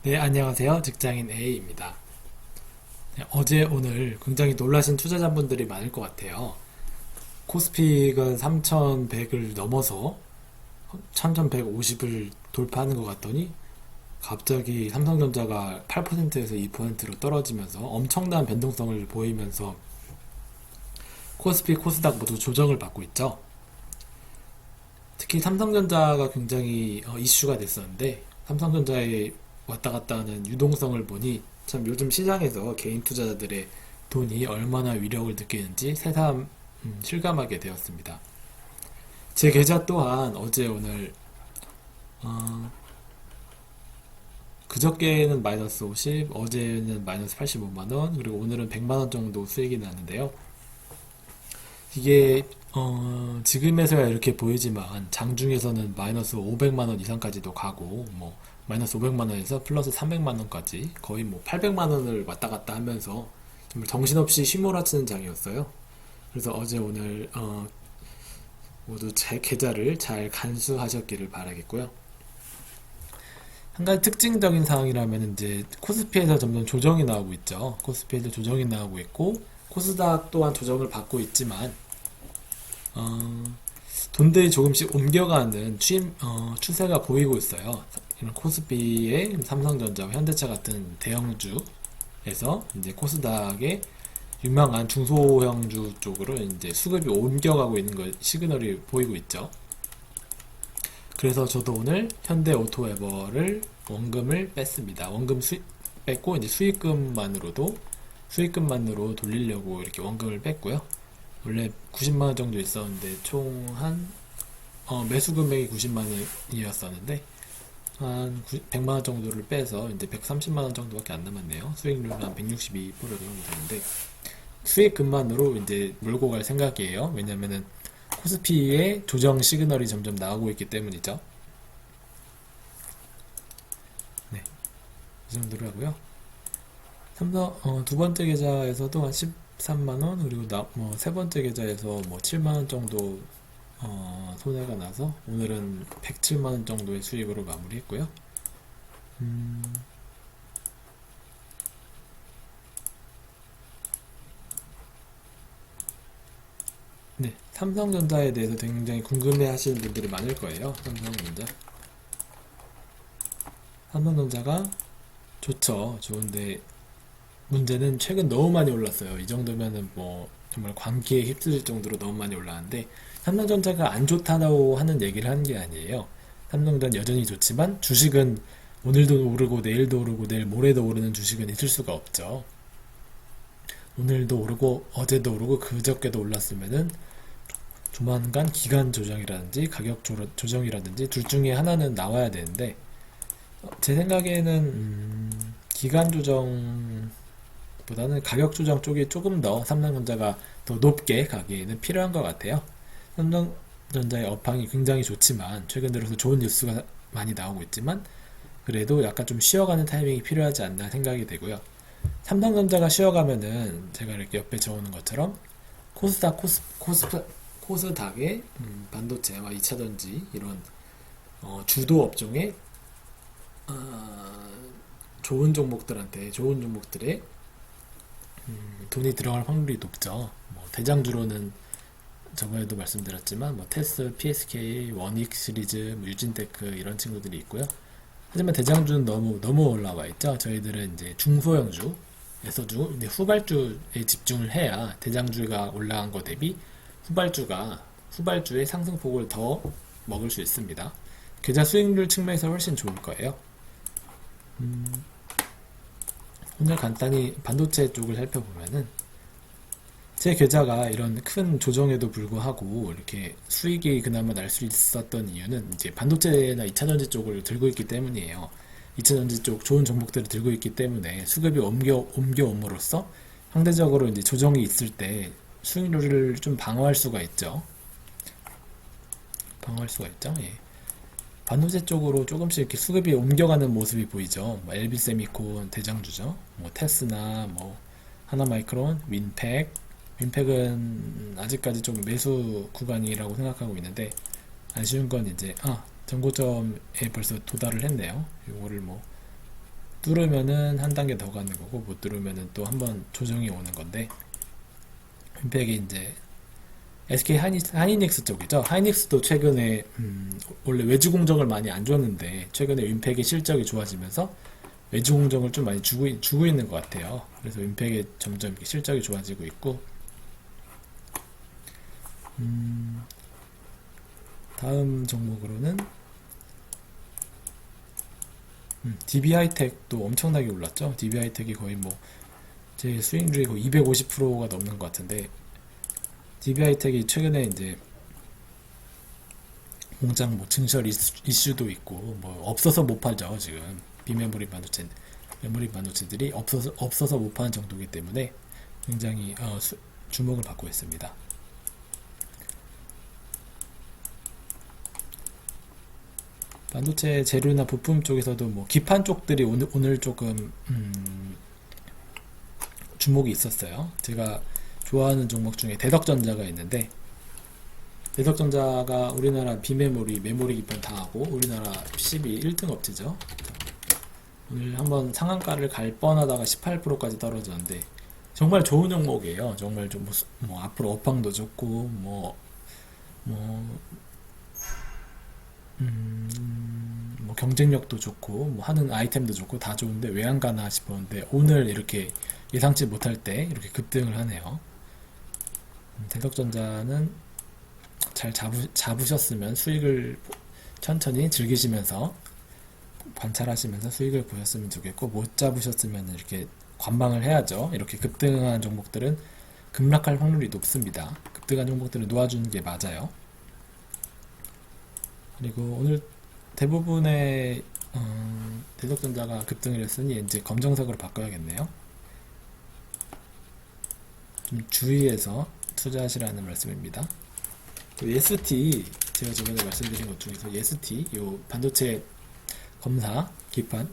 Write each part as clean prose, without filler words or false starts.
네, 안녕하세요. 직장인 A입니다. 네, 어제 오늘 굉장히 놀라신 투자자분들이 많을 것 같아요. 코스피가 3,100을 넘어서 3,150을 돌파하는 것 같더니 갑자기 삼성전자가 8%에서 2%로 떨어지면서 엄청난 변동성을 보이면서 코스피, 코스닥 모두 조정을 받고 있죠. 특히 삼성전자가 굉장히 이슈가 됐었는데 삼성전자의 왔다 갔다 하는 유동성을 보니 참 요즘 시장에서 개인 투자자들의 돈이 얼마나 위력을 느끼는지 새삼 실감하게 되었습니다. 제 계좌 또한 어제 오늘 어, 그저께는 마이너스 50, 어제는 마이너스 85만 원, 그리고 오늘은 100만 원 정도 수익이 났는데요. 이게 지금에서야 이렇게 보이지만 장중에서는 마이너스 500만 원 이상까지도 가고 뭐 마이너스 500만 원에서 플러스 300만 원까지 거의 뭐 800만 원을 왔다 갔다 하면서 정말 정신없이 휘몰아치는 장이었어요. 그래서 어제 오늘 모두 제 계좌를 잘 간수하셨기를 바라겠고요. 한 가지 특징적인 사항이라면 이제 코스피에서 점점 조정이 나오고 있죠. 코스피에서 조정이 나오고 있고 코스닥 또한 조정을 받고 있지만 어, 돈들이 조금씩 옮겨가는 추세가 보이고 있어요. 이런 코스피의 삼성전자와 현대차 같은 대형주에서 이제 코스닥의 유명한 중소형주 쪽으로 이제 수급이 옮겨가고 있는 것 시그널이 보이고 있죠. 그래서 저도 오늘 현대오토웨버를 원금을 뺐습니다. 원금 뺐고 이제 수익금만으로 돌리려고 이렇게 원금을 뺐고요. 원래 90만 원 정도 있었는데 총 매수 금액이 90만 원이었었는데 한 100만 원 정도를 빼서 이제 130만 원 정도밖에 안 남았네요. 수익률은 한 162% 정도 되는데 수익금만으로 이제 몰고 갈 생각이에요. 왜냐면은 코스피의 조정 시그널이 점점 나오고 있기 때문이죠. 네, 이 정도로 하고요. 두 번째 계좌에서도 한 13만 원, 그리고 세 번째 계좌에서 뭐 7만 원 정도 손해가 나서 오늘은 107만 원 정도의 수익으로 마무리했고요. 음, 네, 삼성전자에 대해서 굉장히 궁금해하시는 분들이 많을 거예요. 삼성전자가 좋죠. 좋은데 문제는 최근 너무 많이 올랐어요. 이 정도면은 뭐 정말 광기에 휩쓸릴 정도로 너무 많이 올랐는데 삼성전자가 안 좋다고 하는 얘기를 하는 게 아니에요. 삼성전자 여전히 좋지만 주식은 오늘도 오르고 내일도 오르고 내일 모레도 오르는 주식은 있을 수가 없죠. 오늘도 오르고 어제도 오르고 그저께도 올랐으면은 조만간 기간 조정이라든지 가격 조정이라든지 둘 중에 하나는 나와야 되는데 제 생각에는 기간 조정 보다는 가격 조정 쪽이 조금 더 삼성전자가 더 높게 가기에는 필요한 것 같아요. 삼성전자의 업황이 굉장히 좋지만 최근 들어서 좋은 뉴스가 많이 나오고 있지만 그래도 약간 좀 쉬어가는 타이밍이 필요하지 않나 생각이 되고요. 삼성전자가 쉬어가면은 제가 이렇게 옆에 적어놓은 것처럼 코스닥의 반도체와 2차전지 이런 주도 업종의 좋은 종목들에 돈이 들어갈 확률이 높죠. 뭐 대장주로는 저번에도 말씀드렸지만 뭐 테스, PSK, 원익 시리즈, 뭐 유진테크 이런 친구들이 있고요. 하지만 대장주는 너무 올라와 있죠. 저희들은 이제 중소형주에서도 이제 후발주에 집중을 해야 대장주가 올라간 거 대비 후발주의 상승폭을 더 먹을 수 있습니다. 계좌 수익률 측면에서 훨씬 좋을 거예요. 오늘 간단히 반도체 쪽을 살펴보면은 제 계좌가 이런 큰 조정에도 불구하고 이렇게 수익이 그나마 날 수 있었던 이유는 이제 반도체나 2차전지 쪽을 들고 있기 때문이에요. 2차전지 쪽 좋은 종목들을 들고 있기 때문에 수급이 옮겨옴으로써 상대적으로 이제 조정이 있을 때 수익률을 좀 방어할 수가 있죠. 예. 반도체 쪽으로 조금씩 이렇게 수급이 옮겨가는 모습이 보이죠. 뭐 LB세미콘 대장주죠. 뭐 테스나 뭐 하나마이크론, 윈팩은 아직까지 좀 매수 구간이라고 생각하고 있는데 아쉬운 건 이제 전고점에 벌써 도달을 했네요. 요거를 뭐 뚫으면은 한 단계 더 가는 거고 못 뚫으면은 또 한 번 조정이 오는 건데 윈팩이 이제 SK 하이닉스 쪽이죠. 하이닉스도 최근에 원래 외주 공정을 많이 안 줬는데 최근에 윈팩의 실적이 좋아지면서 외주 공정을 좀 많이 주고 있는 것 같아요. 그래서 윈팩이 점점 실적이 좋아지고 있고 다음 종목으로는 DB하이텍도 엄청나게 올랐죠. DB하이텍이 거의 뭐 제 수익률이 거의 250%가 넘는 것 같은데 DB하이텍이 최근에 이제 공장 뭐 증설 이슈도 있고 뭐 없어서 못 팔죠. 지금 비메모리 반도체 메모리 반도체들이 없어서 못 파는 정도이기 때문에 굉장히 주목을 받고 있습니다. 반도체 재료나 부품 쪽에서도 뭐 기판 쪽들이 오늘 조금 주목이 있었어요. 제가 좋아하는 종목 중에 대덕전자가 있는데 대덕전자가 우리나라 비메모리 메모리 기판 다 하고 우리나라 1등 업체죠. 오늘 한번 상한가를 갈 뻔하다가 18%까지 떨어졌는데 정말 좋은 종목이에요. 정말 좀 뭐 앞으로 업황도 좋고 뭐 경쟁력도 좋고 뭐 하는 아이템도 좋고 다 좋은데 왜 안 가나 싶었는데 오늘 이렇게 예상치 못할 때 이렇게 급등을 하네요. 대덕전자는 잘 잡으셨으면 수익을 천천히 즐기시면서 관찰하시면서 수익을 보셨으면 좋겠고 못 잡으셨으면 이렇게 관망을 해야죠. 이렇게 급등한 종목들은 급락할 확률이 높습니다. 급등한 종목들은 놓아주는 게 맞아요. 그리고 오늘 대부분의 대덕전자가 급등을 했으니 이제 검정색으로 바꿔야겠네요. 좀 주의해서 투자하시라는 말씀입니다. ST 제가 저번에 말씀드린 것 중에서 ST 요 반도체 검사 기판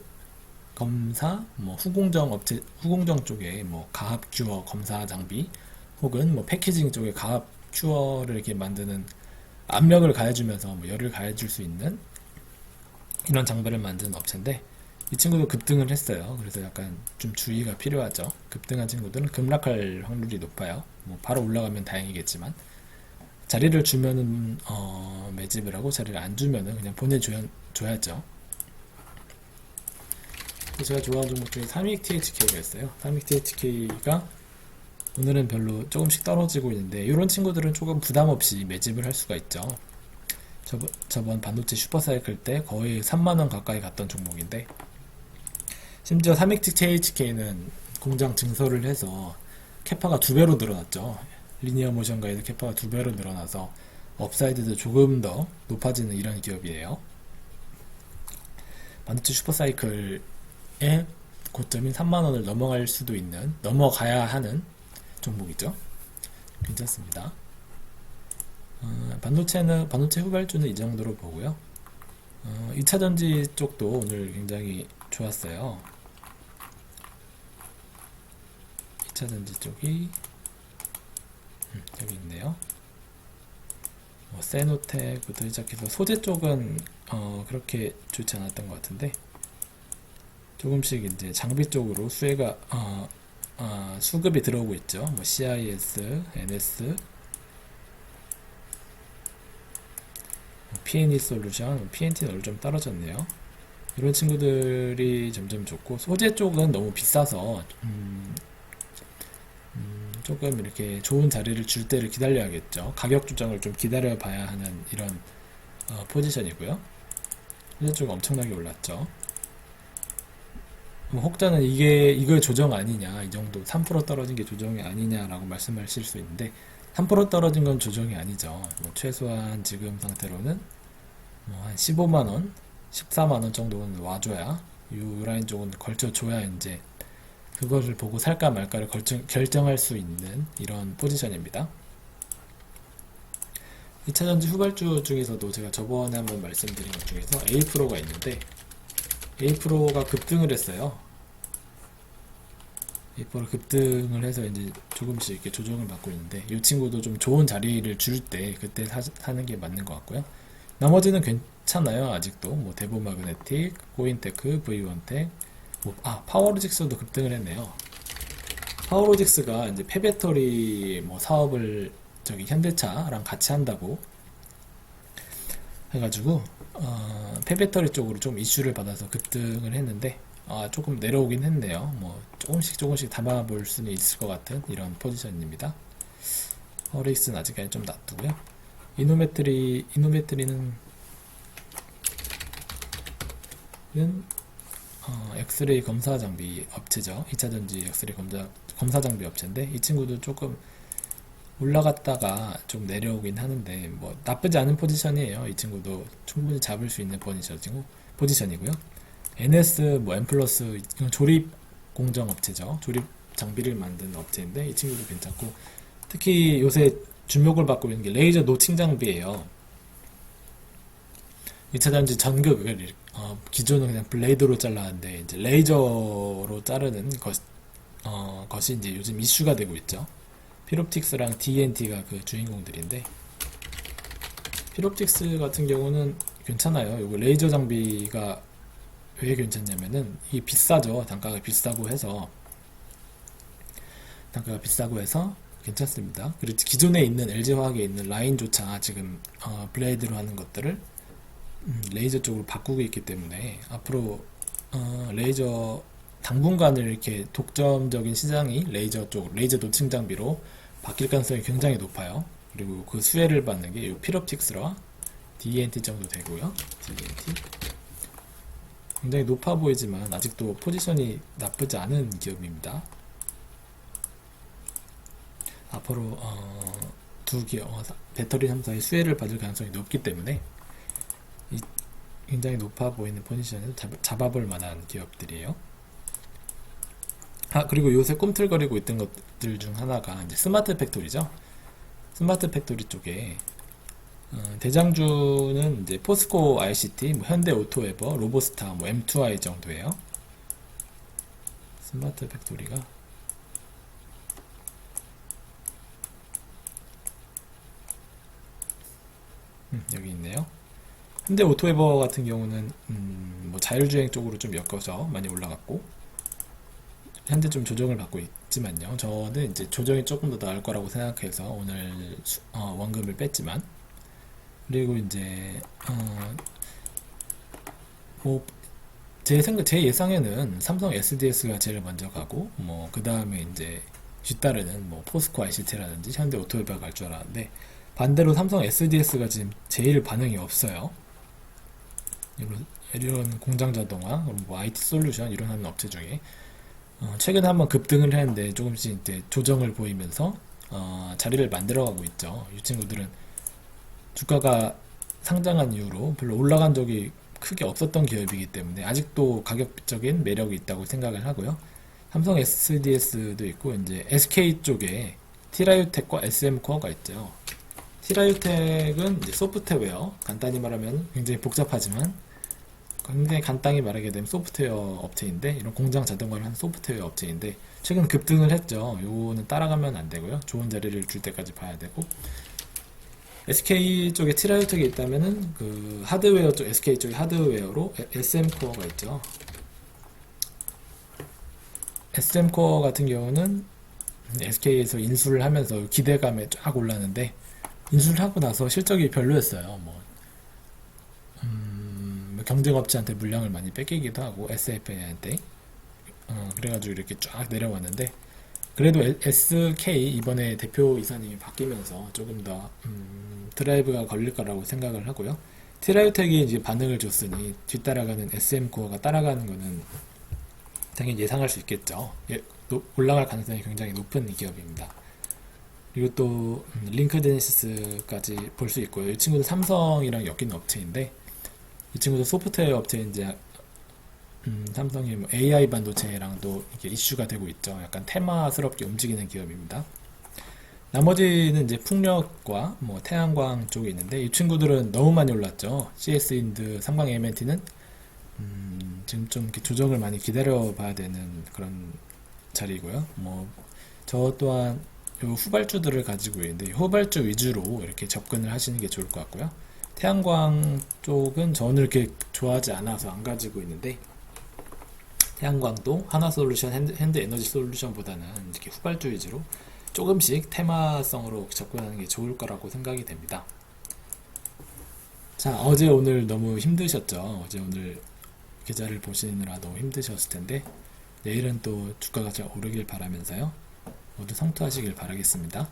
검사 뭐 후공정 쪽에 뭐 가압 큐어 검사 장비 혹은 뭐 패키징 쪽에 가압 큐어를 이렇게 만드는 압력을 가해주면서 뭐 열을 가해줄 수 있는 이런 장비를 만드는 업체인데 이 친구도 급등을 했어요. 그래서 약간 좀 주의가 필요하죠. 급등한 친구들은 급락할 확률이 높아요. 뭐 바로 올라가면 다행이겠지만 자리를 주면은 매집을 하고 자리를 안 주면은 그냥 보내줘야죠. 제가 좋아하는 종목 중에 삼익THK가 있어요. 삼익THK가 오늘은 별로 조금씩 떨어지고 있는데 이런 친구들은 조금 부담 없이 매집을 할 수가 있죠. 저번 반도체 슈퍼사이클 때 거의 3만원 가까이 갔던 종목인데 심지어 삼익THK는 공장 증설을 해서 캐파가 2배로 늘어났죠. 리니어 모션가에서 캐파가 2배로 늘어나서 업사이드도 조금 더 높아지는 이런 기업이에요. 반도체 슈퍼사이클의 고점인 3만원을 넘어가야 하는 종목이죠. 괜찮습니다. 반도체 후발주는 이 정도로 보고요. 2차전지 쪽도 오늘 굉장히 좋았어요. 2차전지 쪽이 여기 있네요. 세노텍부터 시작해서 소재 쪽은 그렇게 좋지 않았던 것 같은데 조금씩 이제 장비 쪽으로 수급이 들어오고 있죠. 뭐 CIS, NS, P&E 솔루션, PNT는 오늘 좀 떨어졌네요. 이런 친구들이 점점 좋고 소재 쪽은 너무 비싸서 조금 이렇게 좋은 자리를 줄 때를 기다려야겠죠. 가격 조정을 좀 기다려 봐야 하는 이런 포지션이고요. 소재 쪽 엄청나게 올랐죠. 혹자는 이거 조정 아니냐, 이 정도 3% 떨어진 게 조정이 아니냐라고 말씀하실 수 있는데 3% 떨어진 건 조정이 아니죠. 뭐 최소한 지금 상태로는 뭐 한 15만원, 14만원 정도는 와줘야 이 라인 쪽은 걸쳐줘야 이제 그거를 보고 살까 말까를 결정할 수 있는 이런 포지션입니다. 2차전지 후발주 중에서도 제가 저번에 한번 말씀드린 것 중에서 A프로가 있는데 A프로가 급등을 했어요. A프로 급등을 해서 이제 조금씩 이렇게 조정을 받고 있는데 이 친구도 좀 좋은 자리를 줄 때 그때 사는 게 맞는 것 같고요. 나머지는 괜찮아요. 아직도 뭐 대보마그네틱, 고인테크, V원텍, 파워로직스도 급등을 했네요. 파워로직스가 이제 폐배터리 뭐 사업을 저기 현대차랑 같이 한다고 해가지고 폐배터리 쪽으로 좀 이슈를 받아서 급등을 했는데 조금 내려오긴 했네요. 뭐 조금씩 담아볼 수는 있을 것 같은 이런 포지션입니다. 파워로직스는 아직까지 좀 놔두고요. 이노메트리는 엑스레이 검사 장비 업체죠. 2차전지 엑스레이 검사 장비 업체인데 이 친구도 조금 올라갔다가 좀 내려오긴 하는데 뭐 나쁘지 않은 포지션이에요. 이 친구도 충분히 잡을 수 있는 포지션이고요. NS 뭐 M 플러스 이건 조립 공정 업체죠. 조립 장비를 만드는 업체인데 이 친구도 괜찮고 특히 요새 주목을 받고 있는 게 레이저 노칭 장비예요. 2차전지 전극을 기존은 그냥 블레이드로 잘랐는데 이제 레이저로 자르는 것이 이제 요즘 이슈가 되고 있죠. 필옵틱스랑 DNT가 그 주인공들인데 필옵틱스 같은 경우는 괜찮아요. 요거 레이저 장비가 왜 괜찮냐면은 이 비싸죠. 단가가 비싸고 해서 괜찮습니다. 그리고 기존에 있는 LG화학에 있는 라인조차 지금 블레이드로 하는 것들을 레이저 쪽으로 바꾸고 있기 때문에 앞으로 레이저 당분간을 이렇게 독점적인 시장이 레이저 노칭 장비로 바뀔 가능성이 굉장히 높아요. 그리고 그 수혜를 받는 게 이 필옵틱스와 DNT 정도 되고요. DNT 굉장히 높아 보이지만 아직도 포지션이 나쁘지 않은 기업입니다. 앞으로 두 기업 배터리 3사의 수혜를 받을 가능성이 높기 때문에 굉장히 높아 보이는 포지션에서 잡아볼 만한 기업들이에요. 그리고 요새 꿈틀거리고 있던 것들 중 하나가 이제 스마트 팩토리죠. 스마트 팩토리 쪽에 대장주는 이제 포스코 ICT, 뭐 현대 오토에버, 로보스타, 뭐 M2i 정도예요. 스마트 팩토리가 여기 있네요. 현대 오토에버 같은 경우는 뭐 자율주행 쪽으로 좀 엮여서 많이 올라갔고 현재 좀 조정을 받고 있지만요. 저는 이제 조정이 조금 더 나을 거라고 생각해서 오늘 원금을 뺐지만 그리고 이제 뭐 제 예상에는 삼성 SDS가 제일 먼저 가고 뭐 그 다음에 이제 뒤따르는 뭐 포스코 ICT라든지 현대 오토에버가 갈 줄 알았는데 반대로 삼성 SDS가 지금 제일 반응이 없어요. 이런 공장 자동화, 뭐 IT 솔루션 이런 하는 업체 중에 최근에 한번 급등을 했는데 조금씩 이제 조정을 보이면서 자리를 만들어가고 있죠. 이 친구들은 주가가 상장한 이후로 별로 올라간 적이 크게 없었던 기업이기 때문에 아직도 가격적인 매력이 있다고 생각을 하고요. 삼성 SDS도 있고 이제 SK 쪽에 티라유텍과 SM코어가 있죠. 티라유텍은 이제 소프트웨어, 간단히 말하면 굉장히 복잡하지만 굉장히 간단히 말하게 되면 소프트웨어 업체인데 이런 공장 자동화를 하는 소프트웨어 업체인데 최근 급등을 했죠. 요거는 따라가면 안 되고요. 좋은 자리를 줄 때까지 봐야 되고 SK 쪽에 티라유텍이 있다면은 그 하드웨어 쪽 SK 쪽에 하드웨어로 SM코어가 있죠. SM코어 같은 경우는 SK에서 인수를 하면서 기대감에 쫙 올랐는데 인수를 하고 나서 실적이 별로였어요. 뭐 경쟁업체한테 물량을 많이 뺏기기도 하고 SFA한테 그래가지고 이렇게 쫙 내려왔는데 그래도 SK 이번에 대표 이사님이 바뀌면서 조금 더 드라이브가 걸릴 거라고 생각을 하고요. 티라유텍이 이제 반응을 줬으니 뒤따라가는 SM코어가 따라가는 거는 당연히 예상할 수 있겠죠. 올라갈 가능성이 굉장히 높은 기업입니다. 그리고 또 링크제네시스까지 볼 수 있고요. 이 친구도 삼성이랑 엮인 업체인데 이 친구도 소프트웨어 업체인지 삼성이 뭐 AI 반도체랑도 이게 이슈가 되고 있죠. 약간 테마스럽게 움직이는 기업입니다. 나머지는 이제 풍력과 뭐 태양광 쪽에 있는데 이 친구들은 너무 많이 올랐죠. CS인드, 삼광 MNT는 지금 좀 이렇게 조정을 많이 기다려 봐야 되는 그런 자리고요. 뭐 저 또한 요 후발주들을 가지고 있는데 후발주 위주로 이렇게 접근을 하시는 게 좋을 것 같고요. 태양광 쪽은 저는 이렇게 좋아하지 않아서 안 가지고 있는데 태양광도 하나솔루션, 핸드에너지 솔루션보다는 이렇게 후발주 위주로 조금씩 테마성으로 접근하는 게 좋을 거라고 생각이 됩니다. 자, 어제 오늘 너무 힘드셨죠? 어제 오늘 계좌를 보시느라 너무 힘드셨을 텐데 내일은 또 주가가 잘 오르길 바라면서요. 모두 성투하시길 바라겠습니다.